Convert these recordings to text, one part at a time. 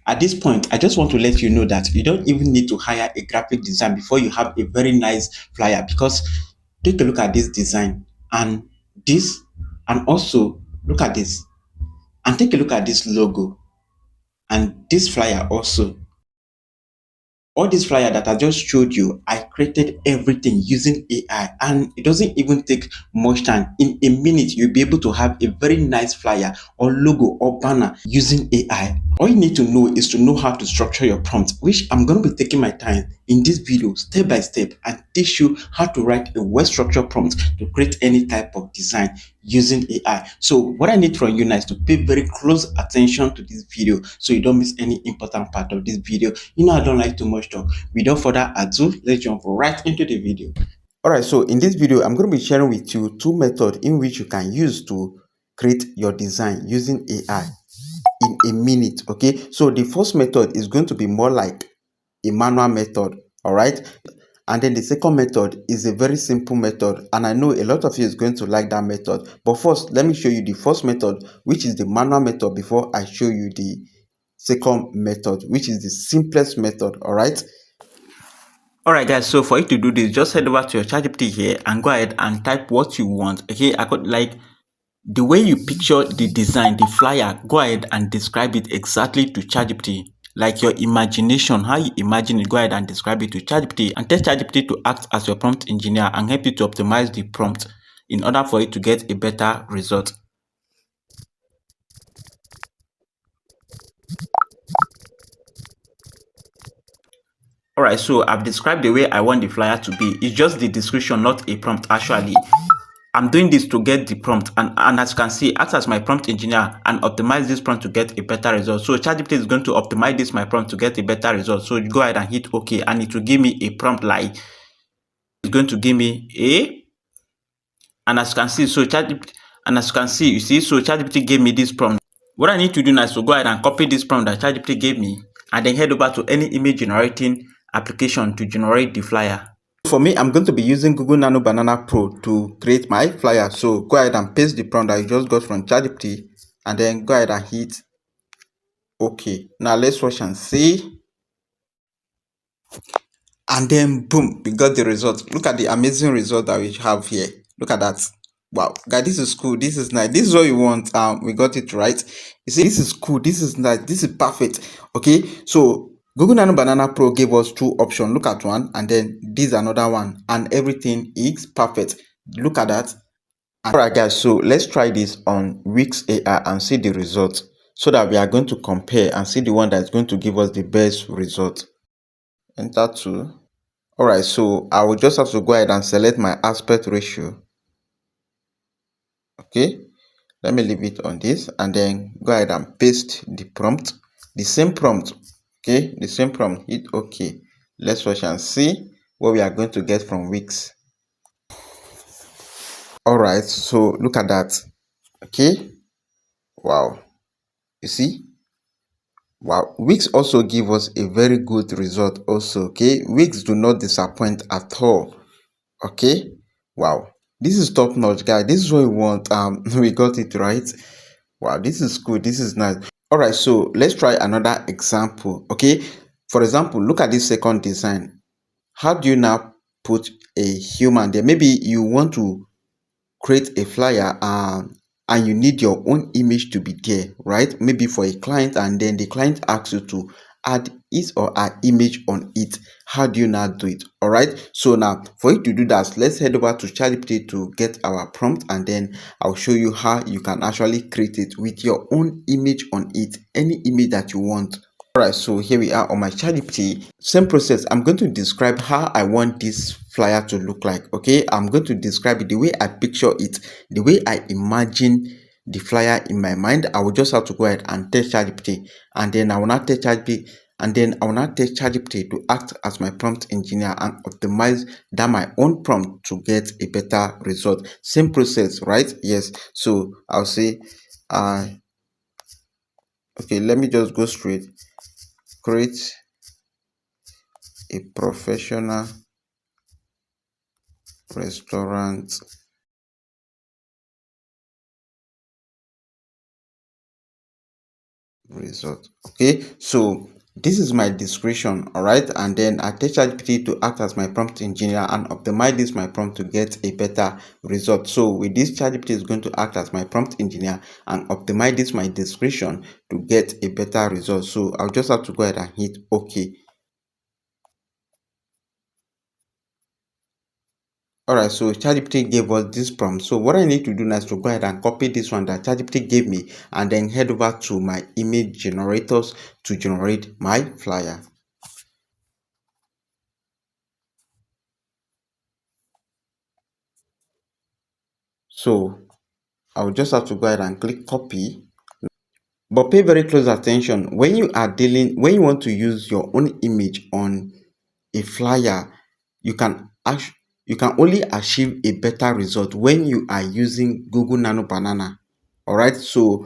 At this point, I just want to let you know that you don't even need to hire a graphic design before you have a very nice flyer, because take a look at this design and this, and also look at this, and take a look at this logo and this flyer also. All this flyer that I just showed you, I created everything using AI, and it doesn't even take much time. In a minute, you'll be able to have a very nice flyer or logo or banner using AI. All you need to know is to know how to structure your prompt, which I'm going to be taking my time in this video step by step and teach you how to write a well-structured prompt to create any type of design using AI. So what I need from you now is to pay very close attention to this video so you don't miss any important part of this video. I don't like too much talk. Without further ado, let's jump right into the video. Alright, so in this video, I'm going to be sharing with you two methods in which you can use to create your design using AI in a minute. Okay, so the first method is going to be more like a manual method. All right, and then the second method is a very simple method, and I know a lot of you is going to like that method. But first, let me show you the first method, which is the manual method, before I show you the second method, which is the simplest method. Alright guys, so for you to do this, just head over to your ChatGPT here and go ahead and type what you want. Okay, I could like the way you picture the design, the flyer, go ahead and describe it exactly to ChatGPT. Like your imagination, how you imagine it, go ahead and describe it to ChatGPT and tell ChatGPT to act as your prompt engineer and help you to optimize the prompt in order for you to get a better result. Alright, so I've described the way I want the flyer to be. It's just the description, not a prompt actually. I'm doing this to get the prompt, and as you can see, act as my prompt engineer and optimize this prompt to get a better result. So ChatGPT is going to optimize this my prompt to get a better result. So you go ahead and hit OK, and it will give me a prompt like it's going to give me a, and as you can see, so ChatGPT, and as you can see, you see, so ChatGPT gave me this prompt. What I need to do now is to go ahead and copy this prompt that ChatGPT gave me, and then head over to any image generating application to generate the flyer. For me, I'm going to be using Google Nano Banana Pro to create my flyer. So go ahead and paste the prompt that you just got from ChatGPT, and then go ahead and hit OK. Now let's watch and see. And then boom, we got the result. Look at the amazing result that we have here. Look at that. Wow, guys, this is cool. This is nice. This is what you want. We got it right. You see, this is cool. This is nice. This is perfect. Okay, so Google Nano Banana Pro gave us two options. Look at one, and then this another one, and everything is perfect. Look at that. Alright, guys. So let's try this on Wix AI and see the result, so that we are going to compare and see the one that is going to give us the best result. Enter 2. Alright, so I will just have to go ahead and select my aspect ratio. Okay, let me leave it on this and then go ahead and paste the prompt, the same prompt. Okay, the same prompt, hit OK. Let's watch and see what we are going to get from Wix. Alright, so look at that. Okay, wow, you see. Wow, Wix also give us a very good result also. Okay, Wix do not disappoint at all. Okay, wow, this is top notch, guys. This is what we want. We got it right. Wow, this is cool. This is nice. All right, so let's try another example. Okay, for example, look at this second design. How do you now put a human there? Maybe you want to create a flyer and you need your own image to be there, right? Maybe for a client, and then the client asks you to add his or her image on it. How do you now do it? All right, so now for you to do that, let's head over to ChatGPT to get our prompt, and then I'll show you how you can actually create it with your own image on it, any image that you want. Alright, so here we are on my ChatGPT. Same process. I'm going to describe how I want this flyer to look like. Okay, I'm going to describe it the way I picture it, the way I imagine the flyer in my mind. I will just have to go ahead and tell ChatGPT, and then I will not tell ChatGPT, and then I will not tell ChatGPT to act as my prompt engineer and optimize that my own prompt to get a better result. Same process, right? Yes. So I'll say, okay, let me just go straight. Create a professional restaurant result. Okay, so this is my description, all right, and then I tell ChatGPT to act as my prompt engineer and optimize this my prompt to get a better result. So with this, ChatGPT is going to act as my prompt engineer and optimize this my description to get a better result. So I'll just have to go ahead and hit OK. Alright, so ChatGPT gave us this prompt. So what I need to do now is to go ahead and copy this one that ChatGPT gave me and then head over to my image generators to generate my flyer. So I'll just have to go ahead and click copy. But pay very close attention when you want to use your own image on a flyer, you can only achieve a better result when you are using Google Nano Banana. All right, so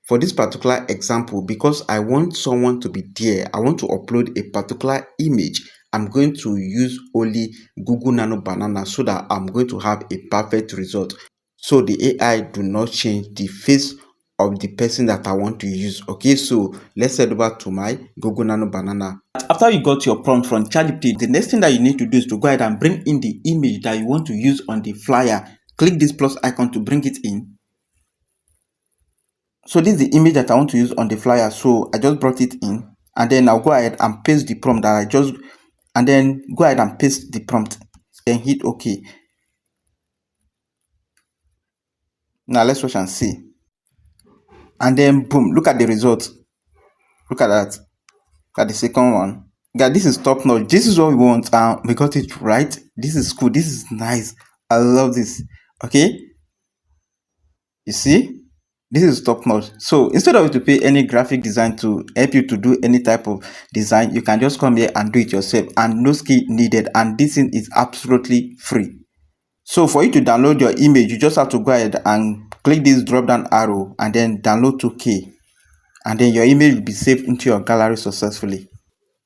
for this particular example, because I want someone to be there, I want to upload a particular image, I'm going to use only Google Nano Banana so that I'm going to have a perfect result. So the AI do not change the face of the person that I want to use. Okay, so let's head over to my Google Nano Banana. After you got your prompt from ChatGPT, the next thing that you need to do is to go ahead and bring in the image that you want to use on the flyer. Click this plus icon to bring it in. So this is the image that I want to use on the flyer. So I just brought it in and then I'll go ahead and paste the prompt that and then go ahead and paste the prompt. Then hit OK. Now let's watch and see. And then boom, look at the result. Look at that. Look at the second one. Yeah, this is top notch. This is what we want. We got it right. This is cool. This is nice. I love this. Okay. You see? This is top notch. So instead of you to pay any graphic design to help you to do any type of design, you can just come here and do it yourself and no skill needed. And this thing is absolutely free. So for you to download your image, you just have to go ahead and click this drop down arrow and then download 2K. And then your image will be saved into your gallery successfully.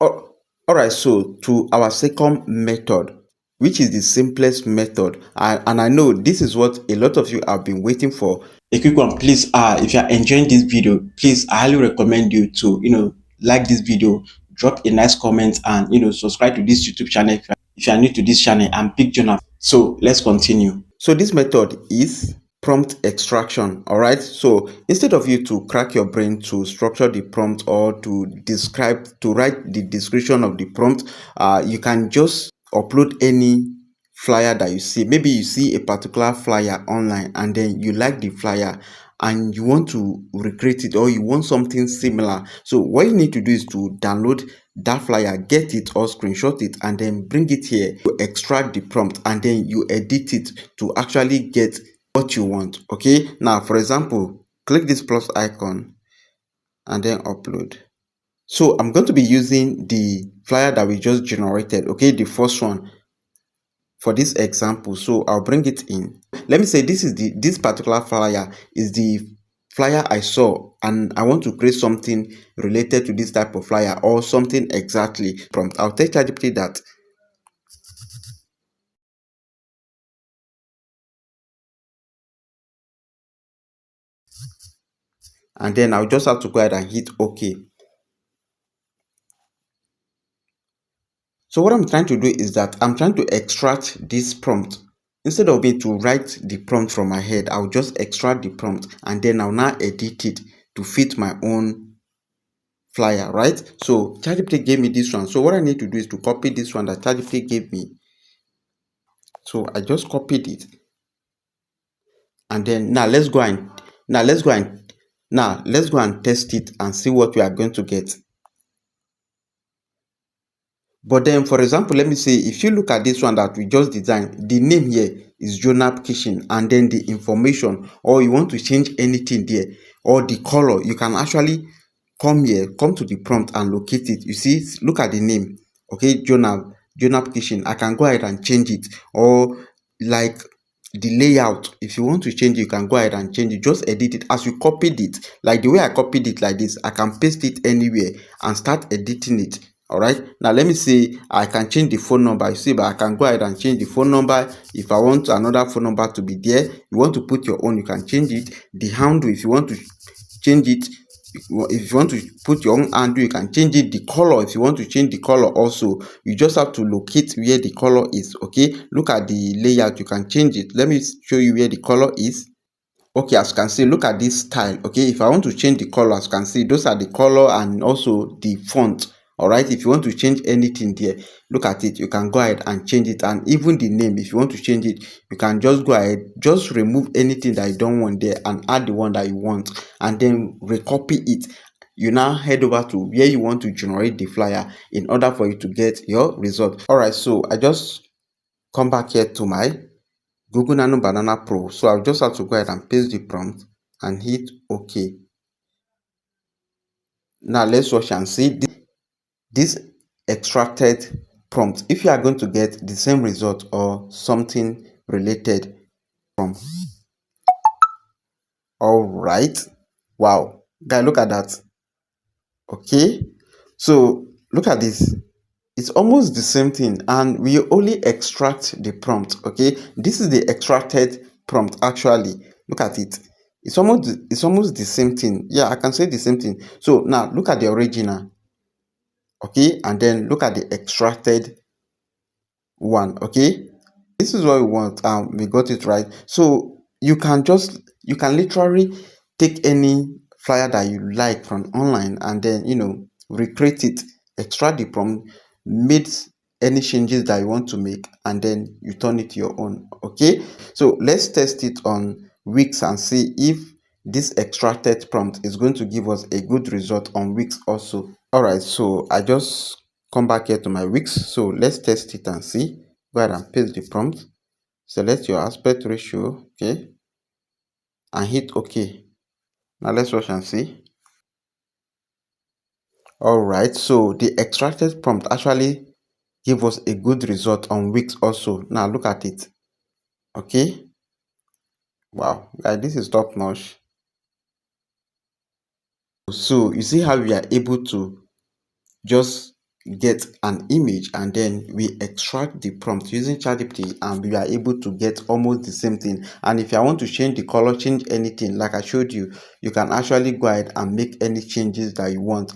Alright, so to our second method, which is the simplest method, and I know this is what a lot of you have been waiting for. A quick one, please. If you are enjoying this video, please, I highly recommend you to like this video, drop a nice comment, and subscribe to this YouTube channel if you are new to this channel, and pick journal. So let's continue. So this method is prompt extraction. All right, so instead of you to crack your brain to structure the prompt or to write the description of the prompt, you can just upload any flyer that you see. Maybe you see a particular flyer online and then you like the flyer and you want to recreate it or you want something similar. So what you need to do is to download that flyer, get it or screenshot it, and then bring it here to extract the prompt, and then you edit it to actually get what you want. Okay, now for example, click this plus icon and then upload. So I'm going to be using the flyer that we just generated, okay, the first one for this example. So I'll bring it in. Let me say this particular flyer is the flyer I saw and I want to create something related to this type of flyer or something exactly prompt. I'll tell ChatGPT that. And then I'll just have to go ahead and hit OK. So what I'm trying to do is that I'm trying to extract this prompt. Instead of me to write the prompt from my head, I'll just extract the prompt and then I'll now edit it to fit my own flyer, right? So ChatGPT gave me this one. So what I need to do is to copy this one that ChatGPT gave me. So I just copied it. And then let's go and test it and see what we are going to get. But then, for example, let me say, if you look at this one that we just designed, the name here is Jonah Kitchen, and then the information, or you want to change anything there, or the color, you can actually come here, come to the prompt and locate it. You see, look at the name, okay, Jonah Kitchen. I can go ahead and change it, or like the layout. If you want to change it, you can go ahead and change it. Just edit it as you copied it, like the way I copied it like this. I can paste it anywhere and start editing it. All right, now let me say I can change the phone number. You see, but I can go ahead and change the phone number. If I want another phone number to be there, you want to put your own, you can change it. The handle, if you want to change it, If you want to put your own handle, you can change it. The color, if you want to change the color also, you just have to locate where the color is. Okay, look at the layout, you can change it. Let me show you where the color is. Okay, as you can see, look at this style. Okay, if I want to change the color, as you can see, those are the color and also the font. All right, if you want to change anything there, look at it, you can go ahead and change it. And even the name, if you want to change it, you can just go ahead, just remove anything that you don't want there and add the one that you want, and then recopy it. You now head over to where you want to generate the flyer in order for you to get your result. All right, so I just come back here to my Google Nano Banana Pro. So I'll just have to go ahead and paste the prompt and hit OK. Now let's watch and see this extracted prompt. If you are going to get the same result or something related from. All right. Wow. Guys, look at that. Okay. So look at this. It's almost the same thing, and we only extract the prompt. Okay, this is the extracted prompt. Actually, look at it. It's almost the same thing. Yeah, I can say the same thing. So now look at the original. Okay, and then look at the extracted one. Okay, this is what we want. We got it right. So you can literally take any flyer that you like from online, and then recreate it, extract the prompt, made any changes that you want to make, and then you turn it your own. Okay, so let's test it on Wix and see if this extracted prompt is going to give us a good result on Wix also. All right, so I just come back here to my Wix. So let's test it and see. Go ahead and paste the prompt, select your aspect ratio, okay, and hit OK. Now let's watch and see. All right, so the extracted prompt actually gave us a good result on Wix also. Now look at it. Okay, wow, guys, this is top notch. So you see how we are able to just get an image, and then we extract the prompt using ChatGPT, and we are able to get almost the same thing. And if I want to change the color, change anything like I showed you, you can actually go ahead and make any changes that you want,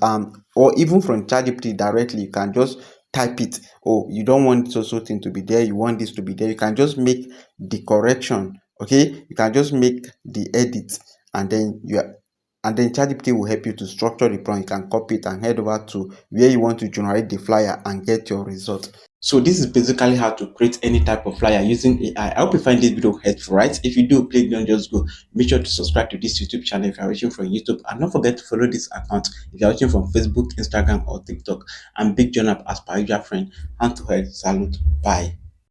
or even from ChatGPT directly, you can just type it. Oh, you don't want this also thing to be there, you want this to be there, you can just make the correction. Okay, you can just make the edit, and then ChatGPT will help you to structure the prompt. You can copy it and head over to where you want to generate the flyer and get your result. So this is basically how to create any type of flyer using AI. I hope you find this video helpful, right? If you do, please don't just go. Make sure to subscribe to this YouTube channel if you're watching from YouTube, and don't forget to follow this account if you're watching from Facebook, Instagram, or TikTok. And big John up as per usual friend. Hand to head, salute, bye.